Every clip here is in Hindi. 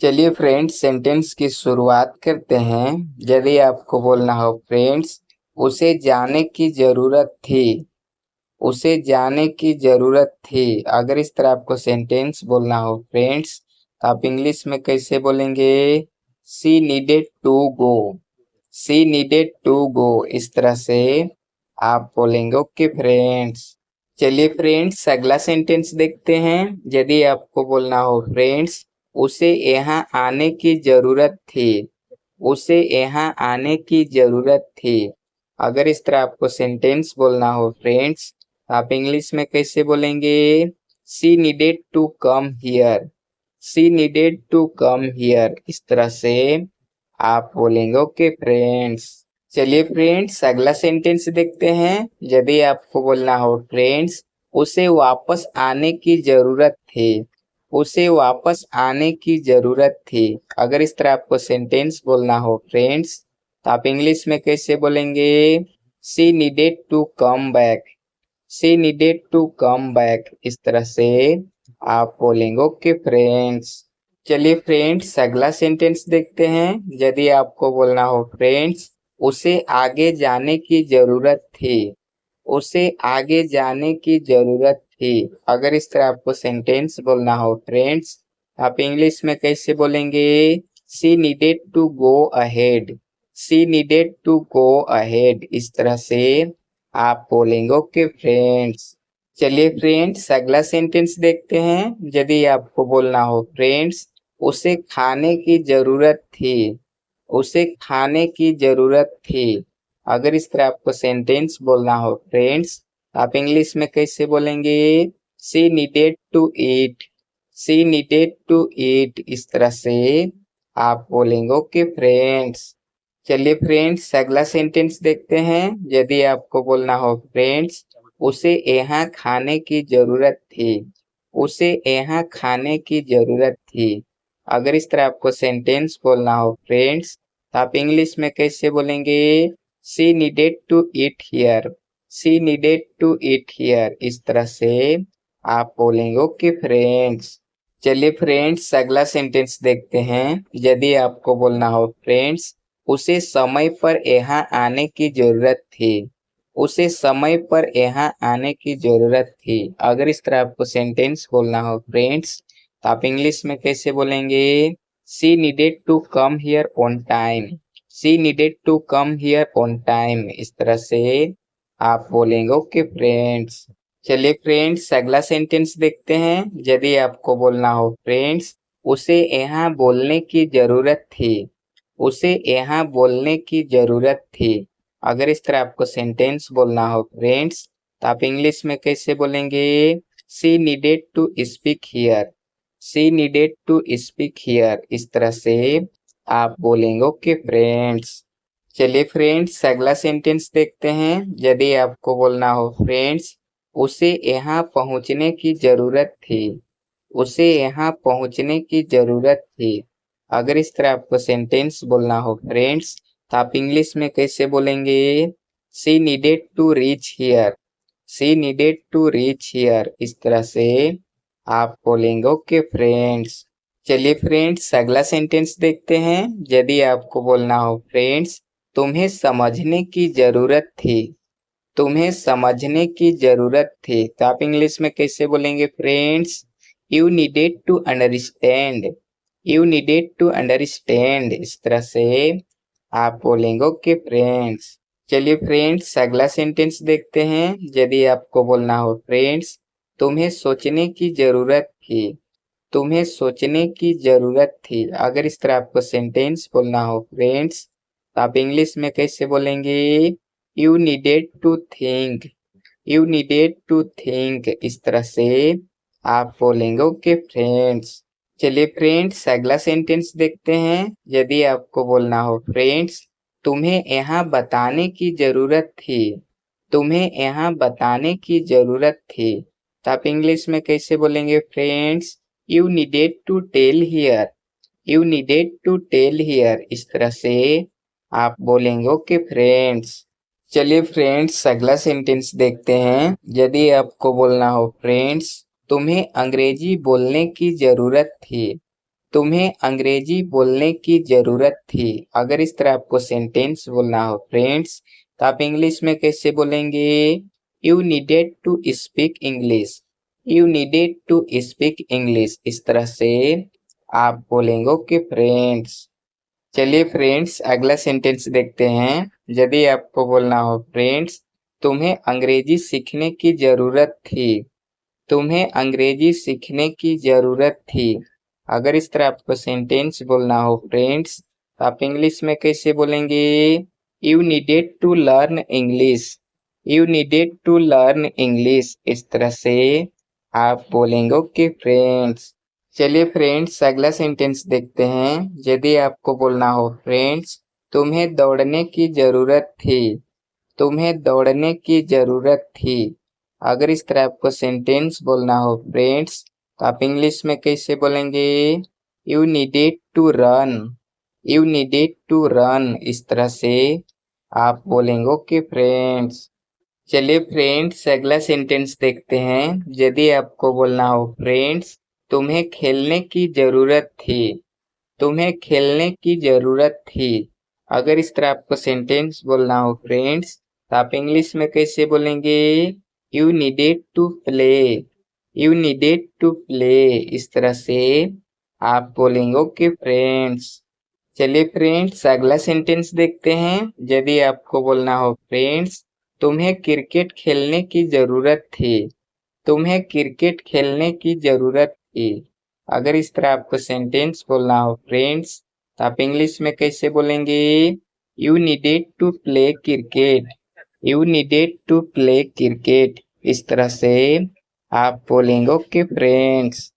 चलिए फ्रेंड्स, सेंटेंस की शुरुआत करते हैं। यदि आपको बोलना हो फ्रेंड्स, उसे जाने की जरूरत थी। उसे जाने की जरूरत थी। अगर इस तरह आपको सेंटेंस बोलना हो फ्रेंड्स, तो आप इंग्लिश में कैसे बोलेंगे? She needed to go. She needed to go, इस तरह से आप बोलेंगे। Okay friends. चलिए फ्रेंड्स, अगला सेंटेंस देखते हैं। यदि आपको बोलना हो फ्रेंड्स, उसे यहाँ आने की जरूरत थी। उसे यहाँ आने की जरूरत थी। अगर इस तरह आपको सेंटेंस बोलना हो फ्रेंड्स, आप इंग्लिश में कैसे बोलेंगे? She needed to come here. She needed to come here, इस तरह से आप बोलेंगे। Okay friends. चलिए फ्रेंड्स, अगला सेंटेंस देखते हैं। यदि आपको बोलना हो फ्रेंड्स, उसे वापस आने की जरूरत थी। उसे वापस आने की जरूरत थी। अगर इस तरह आपको सेंटेंस बोलना हो फ्रेंड्स, तो आप इंग्लिश में कैसे बोलेंगे? She needed to come back. She needed to come back, इस तरह से आप बोलेंगे। Okay friends. चलिए फ्रेंड्स, अगला सेंटेंस देखते हैं। यदि आपको बोलना हो फ्रेंड्स, उसे आगे जाने की जरूरत थी। उसे आगे जाने की जरूरत थी। अगर इस तरह आपको सेंटेंस बोलना हो फ्रेंड्स, आप इंग्लिश में कैसे बोलेंगे? She needed to go ahead. She needed to go ahead, इस तरह से आप बोलेंगे। Okay friends. चलिए फ्रेंड्स, अगला सेंटेंस देखते हैं। यदि आपको बोलना हो फ्रेंड्स, उसे खाने की जरूरत थी। उसे खाने की जरूरत थी। अगर इस तरह आपको सेंटेंस बोलना हो फ्रेंड्स, आप इंग्लिश में कैसे बोलेंगे? She needed to eat. She needed to eat, इस तरह से आप बोलेंगे। Okay friends. चलिए फ्रेंड्स, अगला सेंटेंस देखते हैं। यदि आपको बोलना हो फ्रेंड्स, उसे यहाँ खाने की जरूरत थी। उसे यहाँ खाने की जरूरत थी। अगर इस तरह आपको सेंटेंस बोलना हो फ्रेंड्स, तो आप इंग्लिश में कैसे बोलेंगे? She needed to eat here. She needed to eat here, इस तरह से आप बोलेंगे। Okay friends. चलिए फ्रेंड्स, अगला सेंटेंस देखते हैं। यदि आपको बोलना हो फ्रेंड्स, उसे समय पर यहाँ आने की जरूरत थी। उसे समय पर यहाँ आने की जरूरत थी। अगर इस तरह आपको सेंटेंस बोलना हो फ्रेंड्स, तो आप इंग्लिश में कैसे बोलेंगे? She needed to come here on time. She needed to come here on time, इस तरह से आप बोलेंगे। Okay friends. चलिए फ्रेंड्स, अगला सेंटेंस देखते हैं। यदि आपको बोलना हो फ्रेंड्स, उसे यहाँ बोलने की जरूरत थी। उसे यहाँ बोलने की जरूरत थी। अगर इस तरह आपको सेंटेंस बोलना हो फ्रेंड्स, तो आप इंग्लिश में कैसे बोलेंगे? She needed to speak here. She needed to speak here, इस तरह से आप बोलेंगे। Okay friends. चलिए फ्रेंड्स, अगला सेंटेंस देखते हैं। यदि आपको बोलना हो फ्रेंड्स, उसे यहाँ पहुँचने की जरूरत थी। उसे यहाँ पहुँचने की जरूरत थी। अगर इस तरह आपको सेंटेंस बोलना हो फ्रेंड्स, तो आप इंग्लिश में कैसे बोलेंगे? She needed to reach here. She needed to reach here, इस तरह से आप बोलेंगे। Okay friends. चलिए फ्रेंड्स, अगला सेंटेंस देखते हैं। यदि आपको बोलना हो फ्रेंड्स, तुम्हें समझने की जरूरत थी। तुम्हें समझने की जरूरत थी। तो आप इंग्लिश में कैसे बोलेंगे friends? You needed to understand. You needed to understand, इस तरह से आप बोलेंगे। Okay friends. चलिए फ्रेंड्स, अगला सेंटेंस देखते हैं। यदि आपको बोलना हो फ्रेंड्स, तुम्हें सोचने की जरूरत थी। तुम्हें सोचने की जरूरत थी। अगर इस तरह आपको सेंटेंस बोलना हो फ्रेंड्स, तो आप इंग्लिश में कैसे बोलेंगे? You needed to think. You needed to think, इस तरह से आप बोलेंगे। Okay friends. चलिए फ्रेंड्स, अगला सेंटेंस देखते हैं। यदि आपको बोलना हो फ्रेंड्स, तुम्हें यहाँ बताने की जरूरत थी। तुम्हें यहाँ बताने की जरूरत थी। तो आप इंग्लिश में कैसे बोलेंगे friends? You needed to tell here. You needed to tell here, इस तरह से आप बोलेंगे। Okay friends. चलिए फ्रेंड्स, अगला सेंटेंस देखते हैं। यदि आपको बोलना हो फ्रेंड्स, तुम्हें अंग्रेजी बोलने की जरूरत थी। तुम्हें अंग्रेजी बोलने की जरूरत थी। अगर इस तरह आपको सेंटेंस बोलना हो फ्रेंड्स, तो आप इंग्लिश में कैसे बोलेंगे? You needed to speak English. You needed to speak English, इस तरह से आप बोलेंगे। ओके फ्रेंड्स, चलिए फ्रेंड्स अगला सेंटेंस देखते हैं। यदि आपको बोलना हो फ्रेंड्स, तुम्हें अंग्रेजी सीखने की जरूरत थी। तुम्हें अंग्रेजी सीखने की जरूरत थी। अगर इस तरह आपको सेंटेंस बोलना हो फ्रेंड्स, तो आप इंग्लिश में कैसे बोलेंगे? You needed to learn English. You needed to learn English, इस तरह से आप बोलेंगे। ओके फ्रेंड्स, चलिए फ्रेंड्स अगला सेंटेंस देखते हैं। यदि आपको बोलना हो फ्रेंड्स, तुम्हें दौड़ने की जरूरत थी। तुम्हें दौड़ने की जरूरत थी। अगर इस तरह आपको सेंटेंस बोलना हो फ्रेंड्स, तो आप इंग्लिश में कैसे बोलेंगे? You needed to run. You needed to run, इस तरह से आप बोलेंगे। ओके फ्रेंड्स, चलिए फ्रेंड्स अगला सेंटेंस देखते हैं। यदि आपको बोलना हो फ्रेंड्स, तुम्हें खेलने की जरूरत थी। तुम्हें खेलने की जरूरत थी। अगर इस तरह आपको सेंटेंस बोलना हो फ्रेंड्स, तो आप इंग्लिश में कैसे बोलेंगे? You needed to play. You needed to play, इस तरह से आप बोलेंगे। ओके फ्रेंड्स, चलिए फ्रेंड्स अगला सेंटेंस देखते हैं। यदि आपको बोलना हो फ्रेंड्स, तुम्हें क्रिकेट खेलने की जरूरत थी। तुम्हें क्रिकेट खेलने की जरूरत थी। अगर इस तरह आपको सेंटेंस बोलना हो फ्रेंड्स, तो आप इंग्लिश में कैसे बोलेंगे? You needed to play cricket. You needed to play cricket, इस तरह से आप बोलेंगे। ओके फ्रेंड्स,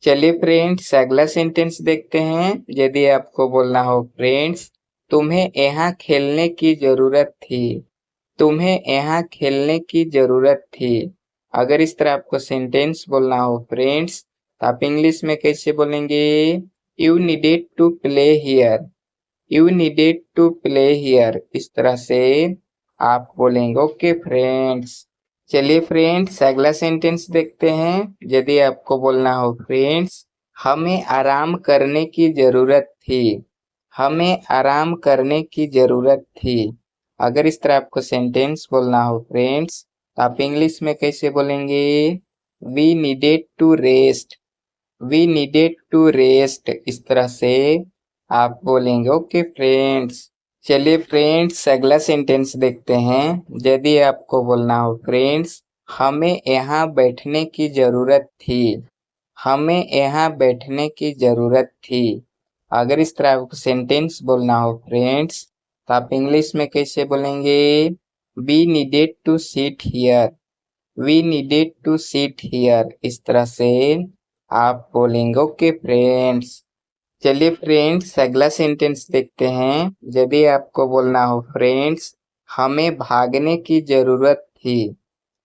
चलिए फ्रेंड्स अगला सेंटेंस देखते हैं। यदि आपको बोलना हो फ्रेंड्स, तुम्हें यहाँ खेलने की जरूरत थी। तुम्हें यहाँ खेलने की जरूरत थी। अगर इस तरह आपको सेंटेंस बोलना हो फ्रेंड्स, तो आप इंग्लिश में कैसे बोलेंगे? You needed to play here. You needed to play here, इस तरह से आप बोलेंगे। ओके फ्रेंड्स, चलिए फ्रेंड्स अगला सेंटेंस देखते हैं। यदि आपको बोलना हो फ्रेंड्स, हमें आराम करने की जरूरत थी। हमें आराम करने की जरूरत थी। अगर इस तरह आपको सेंटेंस बोलना हो फ्रेंड्स, तो आप इंग्लिश में कैसे बोलेंगे? We needed to rest. We needed to rest, इस तरह से आप बोलेंगे। ओके फ्रेंड्स, चलिए फ्रेंड्स अगला सेंटेंस देखते हैं। यदि आपको बोलना हो फ्रेंड्स, हमें यहाँ बैठने की जरूरत थी। हमें यहाँ बैठने की जरूरत थी। अगर इस तरह आपको सेंटेंस बोलना हो फ्रेंड्स, तो आप इंग्लिश में कैसे बोलेंगे? We needed to seat here. We needed to seat here, इस तरह से आप बोलेंगे। ओके फ्रेंड्स, चलिए फ्रेंड्स अगला सेंटेंस देखते हैं। यदि आपको बोलना हो फ्रेंड्स, हमें भागने की जरूरत थी।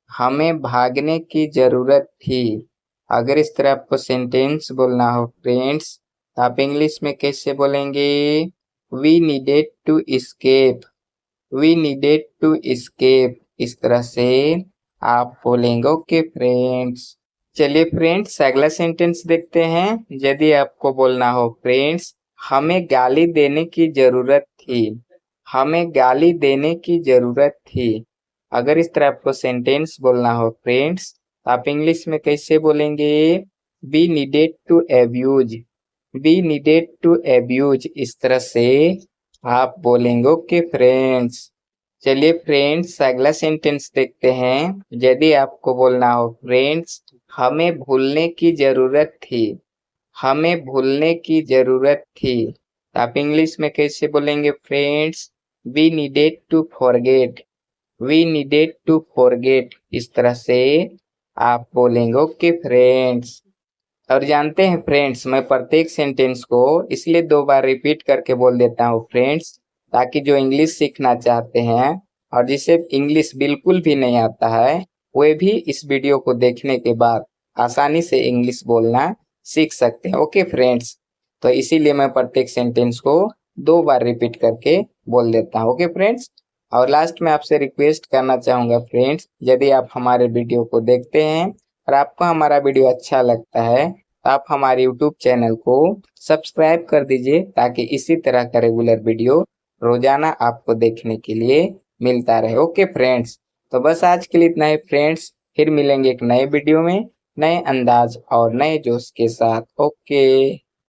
हमें भागने की जरूरत थी। अगर इस तरह आपको सेंटेंस बोलना हो फ्रेंड्स, तो आप इंग्लिश में कैसे बोलेंगे? We needed to escape। We needed to escape, इस तरह से आप बोलेंगे। ओके फ्रेंड्स, चलिए फ्रेंड्स अगला सेंटेंस देखते हैं। यदि आपको बोलना हो फ्रेंड्स, हमें गाली देने की जरूरत थी। हमें गाली देने की जरूरत थी। अगर इस तरह आपको सेंटेंस बोलना हो फ्रेंड्स, तो आप इंग्लिश में कैसे बोलेंगे? We needed to abuse. We needed to abuse, इस तरह से आप बोलेंगे। ओके फ्रेंड्स, चलिए फ्रेंड्स अगला सेंटेंस देखते हैं। यदि आपको बोलना हो फ्रेंड्स, हमें भूलने की जरूरत थी। हमें भूलने की जरूरत थी। तो आप इंग्लिश में कैसे बोलेंगे friends? We needed to forget. We needed to forget, इस तरह से आप बोलेंगे। ओके फ्रेंड्स, और जानते हैं फ्रेंड्स, मैं प्रत्येक सेंटेंस को इसलिए 2 बार रिपीट करके बोल देता हूँ फ्रेंड्स, ताकि जो इंग्लिश सीखना चाहते हैं और जिसे इंग्लिश बिल्कुल भी नहीं आता है, वे भी इस वीडियो को देखने के बाद आसानी से इंग्लिश बोलना सीख सकते हैं। ओके फ्रेंड्स, तो इसीलिए मैं प्रत्येक सेंटेंस को 2 बार रिपीट करके बोल देता हूँ। ओके फ्रेंड्स, और लास्ट में आपसे रिक्वेस्ट करना चाहूँगा फ्रेंड्स, यदि आप हमारे वीडियो को देखते हैं और आपको हमारा वीडियो अच्छा लगता है, तो आप हमारे यूट्यूब चैनल को सब्सक्राइब कर दीजिए ताकि इसी तरह का रेगुलर वीडियो रोजाना आपको देखने के लिए मिलता रहे। ओके फ्रेंड्स, तो बस आज के लिए इतना ही फ्रेंड्स, फिर मिलेंगे एक नए वीडियो में नए अंदाज और नए जोश के साथ। ओके।